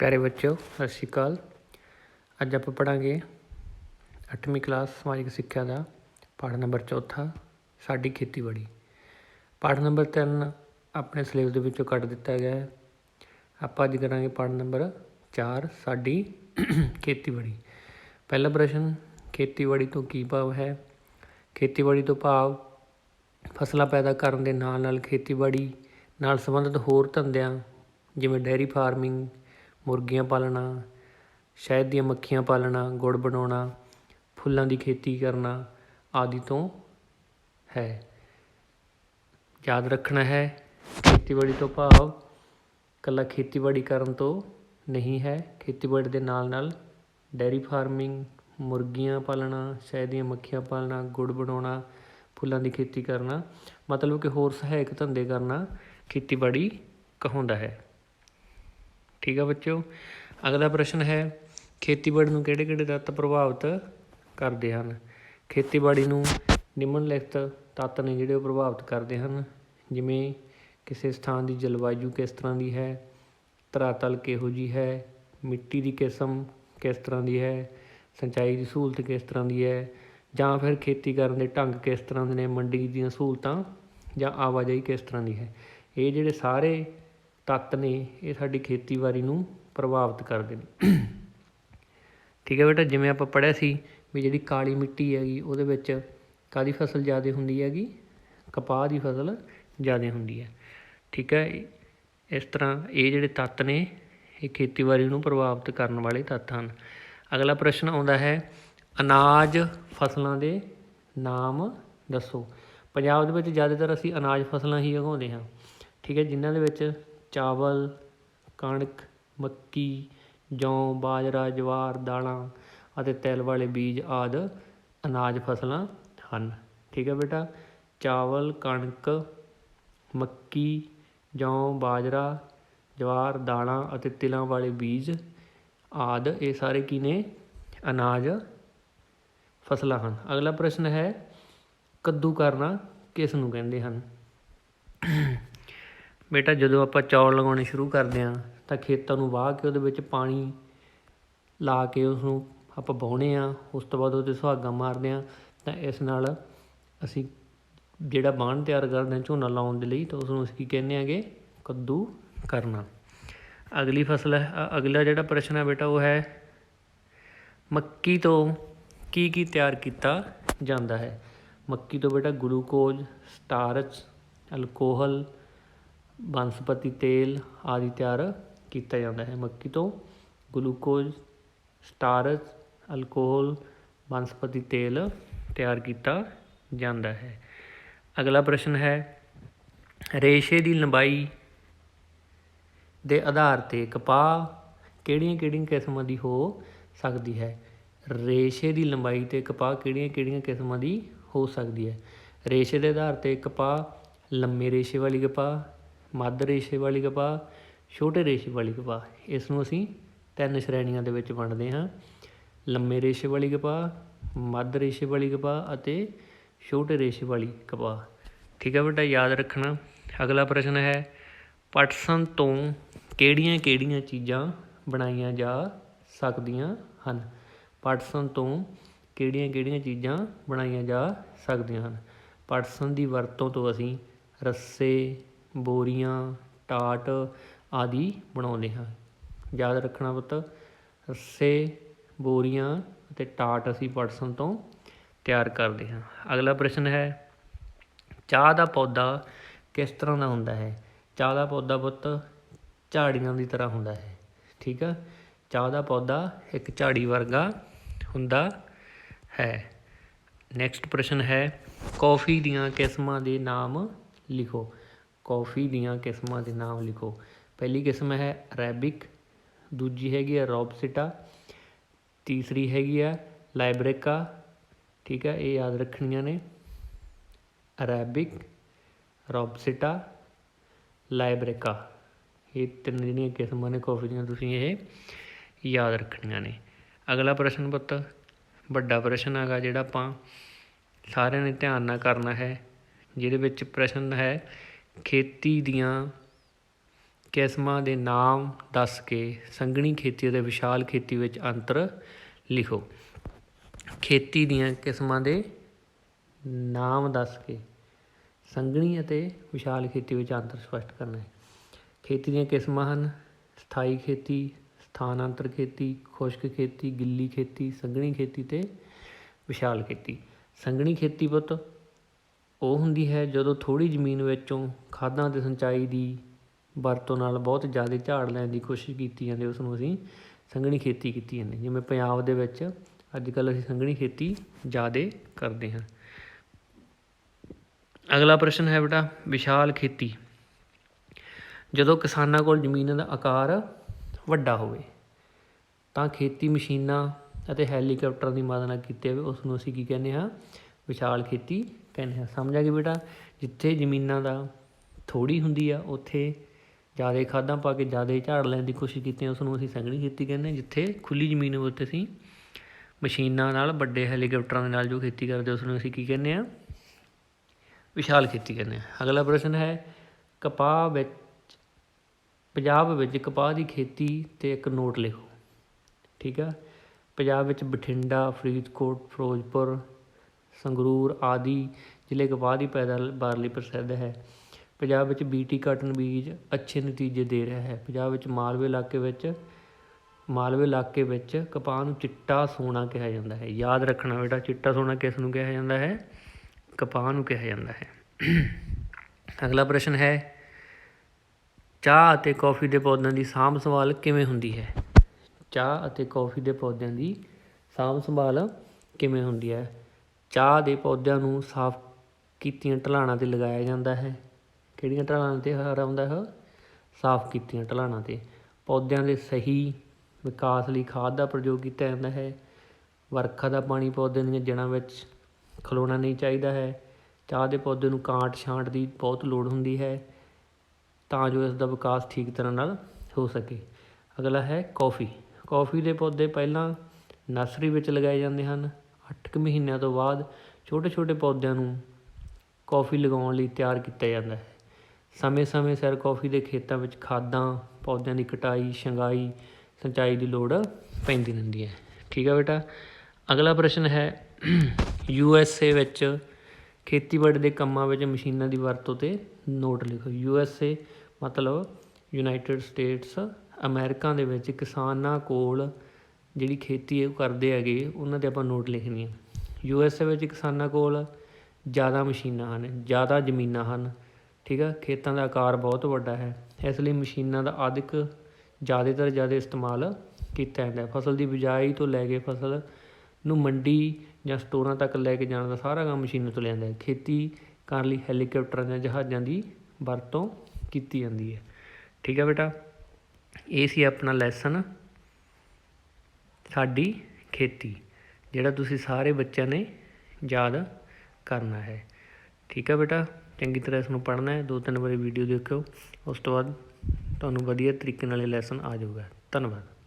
प्यारे बच्चों सत श्री अकाल। अज आप पढ़ांगे 8वीं क्लास समाजिक सिक्ख्या का पाठ नंबर 4 साडी खेतीबाड़ी। पाठ नंबर 3 अपने सिलेबस के विचों कट दिता गया है। आप अज करांगे पाठ नंबर 4 साडी खेतीबाड़ी। पहला प्रश्न, खेतीबाड़ी तो की भाव है। खेतीबाड़ी तो भाव फसलां पैदा करन दे नाल नाल खेतीबाड़ी नाल संबंधित होर धंदियां जिवें डेयरी फार्मिंग, मुर्गियां पालना, शहद ਦੀਆਂ मक्खियां पालना, गुड़ बनाना, फुल्लां की खेती करना आदि तो है। याद रखना है खेतीबाड़ी तो भाव कला खेतीबाड़ी करन तो नहीं है। खेतीबाड़ी के नाल नाल डेयरी फार्मिंग, मुर्गियां पालना, शहद ਦੀਆਂ मक्खियां पालना, गुड़ बनाना, फुल्लां की खेती करना मतलब कि होर सहायक धंधे करना खेतीबाड़ी कहाउंदा है। ठीक है बच्चों। अगला प्रश्न है, खेतीबाड़ी नूं किहड़े-किहड़े तत्त प्रभावित करते हैं। खेतीबाड़ी नूं निम्नलिखित तत्त ने जिहड़े प्रभावित करते हैं, जिवें किसी स्थान की जलवायु किस तरह की है, धरातल किहो जी है, मिट्टी की किस्म किस तरह की है, सिंचाई की सहूलत किस तरह की है, जां फिर खेती करन दे ढंग किस तरह के ने, मंडी दीयां सहूलतां जां आवाजाही किस तरह की है। ये जिहड़े सारे तत्त ने ये साडी खेतीबाड़ी नूं प्रभावित करते हैं। ठीक है बेटा, जिवें आपां पढ़िया सी भी जिहड़ी काली मिट्टी हैगी उहदे विच काहदी फसल ज़्यादा हुंदी हैगी, कपाह की फसल ज़्यादा हुंदी है। ठीक है, इस तरह ये जिहड़े तत्त ने ये खेतीबाड़ी नूं प्रभावित करने वाले तत्त हैं। अगला प्रश्न आउंदा है, अनाज फसलों के नाम दसो। पंजाब दे विच ज़्यादातर असीं अनाज फसलां ही उगाउंदे हां। ठीक है, जिन्हां दे विच चावल, कणक, मक्की, जौ, बाजरा, जवार, दालां ਅਤੇ तिल वाले बीज आदि अनाज फसलां ਹਨ। ठीक है बेटा, चावल, कणक, मक्की, जौ, बाजरा, जवार, दालां ਅਤੇ तिलों वाले बीज आदि ये सारे की ने अनाज फसलां ਹਨ। अगला प्रश्न है, कद्दू करना किस नूं कहंदे ਹਨ। बेटा ਜਦੋਂ ਆਪਾਂ ਚੌਲ ਲਗਾਉਣੇ ਸ਼ੁਰੂ ਕਰਦੇ ਹਾਂ ਤਾਂ ਖੇਤਾਂ ਨੂੰ ਵਾਹ ਕੇ ਉਹਦੇ ਵਿੱਚ ਪਾਣੀ ਲਾ ਕੇ ਉਸਨੂੰ ਆਪਾਂ ਵਾਹੁੰਦੇ ਹਾਂ। ਉਸ ਤੋਂ ਬਾਅਦ ਉਹਦੇ ਸੁਹਾਗਾ ਮਾਰਦੇ ਹਾਂ ਤਾਂ ਇਸ ਨਾਲ ਅਸੀਂ ਜਿਹੜਾ ਵਾਹਣ ਤਿਆਰ ਕਰਦੇ ਹਾਂ ਝੋਨਾ ਲਾਉਣ ਦੇ ਲਈ, ਤਾਂ ਉਸਨੂੰ ਅਸੀਂ ਕੀ ਕਹਿੰਦੇ ਹੈਗੇ, ਕੱਦੂ ਕਰਨਾ। ਅਗਲੀ ਫਸਲ ਹੈ, ਅਗਲਾ ਜਿਹੜਾ ਪ੍ਰਸ਼ਨ ਹੈ ਬੇਟਾ ਉਹ ਹੈ, ਮੱਕੀ ਤੋਂ ਕੀ ਤਿਆਰ ਕੀਤਾ ਜਾਂਦਾ ਹੈ। ਮੱਕੀ ਤੋਂ ਬੇਟਾ ਗਲੂਕੋਜ਼, ਸਟਾਰਚ, ਅਲਕੋਹਲ, वनस्पति तेल आदि तैयार किया जाता है। मक्की तो ग्लूकोज, स्टारच, अल्कोहल, वनस्पति तेल तैयार किया जाता है। अगला प्रश्न है, रेशे की लंबाई के आधार पर कपाह किहड़ियां किस्मां की हो सकती है। रेशे की लंबाई ते कपाह किहड़ियां किस्मां की हो सकती है। रेशे के आधार पर कपाह लंबे रेशे वाली कपाह, मध्य रेशे वाली कपाह, छोटे रेशे वाली कपाह। इसनूं असीं 3 श्रेणियां दे विच वंडदे हां, लंबे रेशे वाली कपाह, मध्य रेशे वाली कपाह अते छोटे रेशे वाली कपाह। ठीक है बेटा, याद रखना। अगला प्रश्न है, पटसन तो किहड़ियां चीज़ां बनाईयां जा सकदियां हन। पटसन तो किहड़ियां चीज़ां बनाईयां जा सकदियां हन। पटसन की वरतों तो असीं रस्से, बोरियां, टाट आदि बनाउंदे हां। याद रखना पुत्त, रस्से, बोरियां ਅਤੇ टाट असीं पटसन तो ਤਿਆਰ ਕਰਦੇ ਹਾਂ। अगला प्रश्न है, ਚਾਹ ਦਾ ਪੌਦਾ किस तरह ਦਾ ਹੁੰਦਾ ਹੈ। ਚਾਹ ਦਾ ਪੌਦਾ ਪੁੱਤ ਝਾੜੀਆਂ ਦੀ ਤਰ੍ਹਾਂ ਹੁੰਦਾ ਹੈ। ਠੀਕ ਆ, ਚਾਹ ਦਾ ਪੌਦਾ ਇੱਕ ਝਾੜੀ ਵਰਗਾ ਹੁੰਦਾ ਹੈ। ਨੈਕਸਟ ਪ੍ਰਸ਼ਨ ਹੈ, ਕੌਫੀ ਦੀਆਂ ਕਿਸਮਾਂ ਦੇ ਨਾਮ ਲਿਖੋ। कॉफ़ी दियाँ किस्मां के नाम लिखो। पहली किस्म है अरेबिक, दूजी हैगी है रोबस्टा, तीसरी हैगी है लाइब्रेका। ठीक है, ये याद रखनियां ने, अरेबिक, रोबस्टा, लाइब्रेका। ये 3 जिहड़ियां किस्मां ने कॉफ़ी दियां तुसीं ये याद रखनियां ने। अगला प्रश्न पुत्त वड्डा प्रश्न हैगा जिहड़ा आपां सारिਆਂ ने ध्यान नाल करना है, जिहदे विच प्रश्न है, खेती दियां ਕਿਸਮਾਂ ਦੇ ਨਾਮ ਦੱਸ ਕੇ ਸੰਘਣੀ ਖੇਤੀ ਅਤੇ ਵਿਸ਼ਾਲ ਖੇਤੀ ਵਿੱਚ ਅੰਤਰ ਲਿਖੋ। ਖੇਤੀ ਦੀਆਂ ਕਿਸਮਾਂ ਦੇ ਨਾਮ ਦੱਸ ਕੇ ਸੰਘਣੀ ਅਤੇ ਵਿਸ਼ਾਲ ਖੇਤੀ ਵਿੱਚ ਅੰਤਰ ਸਪਸ਼ਟ ਕਰਨਾ ਹੈ। ਖੇਤੀ ਦੀਆਂ ਕਿਸਮਾਂ ਹਨ ਸਥਾਈ ਖੇਤੀ, ਸਥਾਨਾਂਤਰ ਖੇਤੀ, ਖੁਸ਼ਕ ਖੇਤੀ, ਗਿੱਲੀ ਖੇਤੀ, ਸੰਘਣੀ ਖੇਤੀ ਅਤੇ ਵਿਸ਼ਾਲ ਖੇਤੀ। ਸੰਘਣੀ ਖੇਤੀ ਪੁੱਤ ਉਹ ਹੁੰਦੀ ਹੈ ਜਦੋਂ ਥੋੜ੍ਹੀ ਜ਼ਮੀਨ ਵਿੱਚੋਂ ਖਾਦਾਂ ਅਤੇ ਸਿੰਚਾਈ ਦੀ ਵਰਤੋਂ ਨਾਲ ਬਹੁਤ ਜ਼ਿਆਦਾ ਝਾੜ ਲੈਣ ਦੀ ਕੋਸ਼ਿਸ਼ ਕੀਤੀ ਜਾਂਦੀ, ਉਸ ਨੂੰ ਅਸੀਂ ਸੰਘਣੀ ਖੇਤੀ ਕੀਤੀ ਜਾਂਦੀ। ਜਿਵੇਂ ਪੰਜਾਬ ਦੇ ਵਿੱਚ ਅੱਜ ਕੱਲ੍ਹ ਅਸੀਂ ਸੰਘਣੀ ਖੇਤੀ ਜ਼ਿਆਦਾ ਕਰਦੇ ਹਾਂ। ਅਗਲਾ ਪ੍ਰਸ਼ਨ ਹੈ ਬੇਟਾ ਵਿਸ਼ਾਲ ਖੇਤੀ। ਜਦੋਂ ਕਿਸਾਨਾਂ ਕੋਲ ਜ਼ਮੀਨਾਂ ਦਾ ਆਕਾਰ ਵੱਡਾ ਹੋਵੇ ਤਾਂ ਖੇਤੀ ਮਸ਼ੀਨਾਂ ਅਤੇ ਹੈਲੀਕਾਪਟਰਾਂ ਦੀ ਮਦਦ ਨਾਲ ਕੀਤੀ ਜਾਵੇ, ਉਸ ਨੂੰ ਅਸੀਂ ਕੀ ਕਹਿੰਦੇ ਹਾਂ? ਵਿਸ਼ਾਲ ਖੇਤੀ ਕਹਿੰਦੇ ਹਾਂ। ਸਮਝ ਆ ਗਈ ਬੇਟਾ? ਜਿੱਥੇ ਜ਼ਮੀਨਾਂ ਦਾ ਥੋੜ੍ਹੀ ਹੁੰਦੀ ਆ ਉੱਥੇ ਜ਼ਿਆਦਾ ਖਾਦਾਂ ਪਾ ਕੇ ਜ਼ਿਆਦਾ ਝਾੜ ਲੈਣ ਦੀ ਕੋਸ਼ਿਸ਼ ਕੀਤੀ ਉਸ ਨੂੰ ਅਸੀਂ ਸੰਘਣੀ ਖੇਤੀ ਕਹਿੰਦੇ ਹਾਂ। ਜਿੱਥੇ ਖੁੱਲ੍ਹੀ ਜ਼ਮੀਨ ਉੱਤੇ ਅਸੀਂ ਮਸ਼ੀਨਾਂ ਨਾਲ ਵੱਡੇ ਹੈਲੀਕਾਪਟਰਾਂ ਦੇ ਨਾਲ ਜੋ ਖੇਤੀ ਕਰਦੇ ਉਸ ਨੂੰ ਅਸੀਂ ਕੀ ਕਹਿੰਦੇ ਹਾਂ? ਵਿਸ਼ਾਲ ਖੇਤੀ ਕਹਿੰਦੇ ਹਾਂ। ਅਗਲਾ ਪ੍ਰਸ਼ਨ ਹੈ ਪੰਜਾਬ ਵਿੱਚ ਕਪਾਹ ਦੀ ਖੇਤੀ 'ਤੇ ਇੱਕ ਨੋਟ ਲਿਖੋ। ਠੀਕ ਆ। ਪੰਜਾਬ ਵਿੱਚ ਬਠਿੰਡਾ, ਫਰੀਦਕੋਟ, ਫਿਰੋਜ਼ਪੁਰ, ਸੰਗਰੂਰ ਆਦਿ ਜ਼ਿਲ੍ਹੇ ਕਪਾਹ ਦੀ ਪੈਦਾਵਾਰ ਲਈ ਪ੍ਰਸਿੱਧ ਹੈ। ਪੰਜਾਬ ਵਿੱਚ BT ਕਾਟਨ ਬੀਜ ਅੱਛੇ ਨਤੀਜੇ ਦੇ ਰਿਹਾ ਹੈ। ਪੰਜਾਬ ਵਿੱਚ ਮਾਲਵੇ ਇਲਾਕੇ ਵਿੱਚ ਕਪਾਹ ਨੂੰ ਚਿੱਟਾ ਸੋਨਾ ਕਿਹਾ ਜਾਂਦਾ ਹੈ। ਯਾਦ ਰੱਖਣਾ ਬੇਟਾ, ਚਿੱਟਾ ਸੋਨਾ ਕਿਸ ਨੂੰ ਕਿਹਾ ਜਾਂਦਾ ਹੈ? ਕਪਾਹ ਨੂੰ ਕਿਹਾ ਜਾਂਦਾ ਹੈ। ਅਗਲਾ ਪ੍ਰਸ਼ਨ ਹੈ ਚਾਹ ਅਤੇ ਕੌਫੀ ਦੇ ਪੌਦਿਆਂ ਦੀ ਸਾਂਭ ਸੰਭਾਲ ਕਿਵੇਂ ਹੁੰਦੀ ਹੈ? ਚਾਹ ਅਤੇ ਕੌਫੀ ਦੇ ਪੌਦਿਆਂ ਦੀ ਸਾਂਭ ਸੰਭਾਲ ਕਿਵੇਂ ਹੁੰਦੀ ਹੈ? ਚਾਹ ਦੇ ਪੌਦਿਆਂ ਨੂੰ ਸਾਫ਼ ਕੀਤੀਆਂ ਢਲਾਣਾਂ 'ਤੇ ਲਗਾਇਆ ਜਾਂਦਾ ਹੈ। ਕਿਹੜੀਆਂ ਢਲਾਣਾਂ 'ਤੇ ਹੁੰਦਾ ਹੈ? ਸਾਫ਼ ਕੀਤੀਆਂ ਢਲਾਣਾਂ 'ਤੇ। ਪੌਦਿਆਂ ਦੇ ਸਹੀ ਵਿਕਾਸ ਲਈ ਖਾਦ ਦਾ ਪ੍ਰਯੋਗ ਕੀਤਾ ਜਾਂਦਾ ਹੈ। ਵਰਖਾ ਦਾ ਪਾਣੀ ਪੌਦਿਆਂ ਦੀਆਂ ਜੜ੍ਹਾਂ ਵਿੱਚ ਖਲੋਣਾ ਨਹੀਂ ਚਾਹੀਦਾ ਹੈ। ਚਾਹ ਦੇ ਪੌਦੇ ਨੂੰ ਕਾਂਟ ਛਾਂਟ ਦੀ ਬਹੁਤ ਲੋੜ ਹੁੰਦੀ ਹੈ ਤਾਂ ਜੋ ਇਸ ਦਾ ਵਿਕਾਸ ਠੀਕ ਤਰ੍ਹਾਂ ਨਾਲ ਹੋ ਸਕੇ। ਅਗਲਾ ਹੈ ਕੌਫੀ। ਕੌਫੀ ਦੇ ਪੌਦੇ ਪਹਿਲਾਂ ਨਰਸਰੀ ਵਿੱਚ ਲਗਾਏ ਜਾਂਦੇ ਹਨ। 8 ਕੁ ਮਹੀਨਿਆਂ ਤੋਂ ਬਾਅਦ ਛੋਟੇ ਛੋਟੇ ਪੌਦਿਆਂ ਨੂੰ ਕੌਫੀ ਲਗਾਉਣ ਲਈ ਤਿਆਰ ਕੀਤਾ ਜਾਂਦਾ ਹੈ। ਸਮੇਂ ਸਮੇਂ ਸਿਰ ਕੌਫੀ ਦੇ ਖੇਤਾਂ ਵਿੱਚ ਖਾਦਾਂ, ਪੌਦਿਆਂ ਦੀ ਕਟਾਈ, ਛੰਗਾਈ, ਸਿੰਚਾਈ ਦੀ ਲੋੜ ਪੈਂਦੀ ਰਹਿੰਦੀ ਹੈ। ਠੀਕ ਆ ਬੇਟਾ। ਅਗਲਾ ਪ੍ਰਸ਼ਨ ਹੈ USA ਵਿੱਚ ਖੇਤੀਬਾੜੀ ਦੇ ਕੰਮਾਂ ਵਿੱਚ ਮਸ਼ੀਨਾਂ ਦੀ ਵਰਤੋਂ 'ਤੇ ਨੋਟ ਲਿਖੋ। USA ਮਤਲਬ ਯੂਨਾਈਟਿਡ ਸਟੇਟਸ ਅਮਰੀਕਾ ਦੇ ਵਿੱਚ ਕਿਸਾਨਾਂ ਕੋਲ ਜਿਹੜੀ ਖੇਤੀ ਉਹ ਕਰਦੇ ਹੈਗੇ ਉਹਨਾਂ 'ਤੇ ਆਪਾਂ ਨੋਟ ਲਿਖਣੀ ਆ। USA ਵਿੱਚ ਕਿਸਾਨਾਂ ਕੋਲ ਜ਼ਿਆਦਾ ਮਸ਼ੀਨਾਂ ਹਨ, ਜ਼ਿਆਦਾ ਜ਼ਮੀਨਾਂ ਹਨ। ਠੀਕ ਆ। ਖੇਤਾਂ ਦਾ ਆਕਾਰ ਬਹੁਤ ਵੱਡਾ ਹੈ, ਇਸ ਲਈ ਮਸ਼ੀਨਾਂ ਦਾ ਜ਼ਿਆਦਾ ਇਸਤੇਮਾਲ ਕੀਤਾ ਜਾਂਦਾ ਹੈ। ਫਸਲ ਦੀ ਬਿਜਾਈ ਤੋਂ ਲੈ ਕੇ ਫਸਲ ਨੂੰ ਮੰਡੀ ਜਾਂ ਸਟੋਰਾਂ ਤੱਕ ਲੈ ਕੇ ਜਾਣ ਦਾ ਸਾਰਾ ਕੰਮ ਮਸ਼ੀਨਾਂ ਤੋਂ ਲਿਆ ਜਾਂਦਾ ਹੈ। ਖੇਤੀ ਕਰਨ ਲਈ ਹੈਲੀਕਾਪਟਰਾਂ ਜਾਂ ਜਹਾਜ਼ਾਂ ਦੀ ਵਰਤੋਂ ਕੀਤੀ ਜਾਂਦੀ ਹੈ। ਠੀਕ ਹੈ ਬੇਟਾ। ਇਹ ਸੀ ਆਪਣਾ ਲੈਸਨ ਸਾਡੀ ਖੇਤੀ, ਜਿਹੜਾ ਤੁਸੀਂ ਸਾਰੇ ਬੱਚਿਆਂ ਨੇ ਯਾਦ ਕਰਨਾ ਹੈ। ਠੀਕ ਹੈ ਬੇਟਾ। ਚੰਗੀ ਤਰ੍ਹਾਂ ਇਸ ਨੂੰ ਪੜ੍ਹਨਾ ਹੈ, 2-3 ਵਾਰੀ ਵੀਡੀਓ ਦੇਖਿਓ, ਉਸ ਤੋਂ ਬਾਅਦ ਤੁਹਾਨੂੰ ਵਧੀਆ ਤਰੀਕੇ ਨਾਲ ਇਹ ਲੈਸਨ ਆ ਜਾਊਗਾ। ਧੰਨਵਾਦ।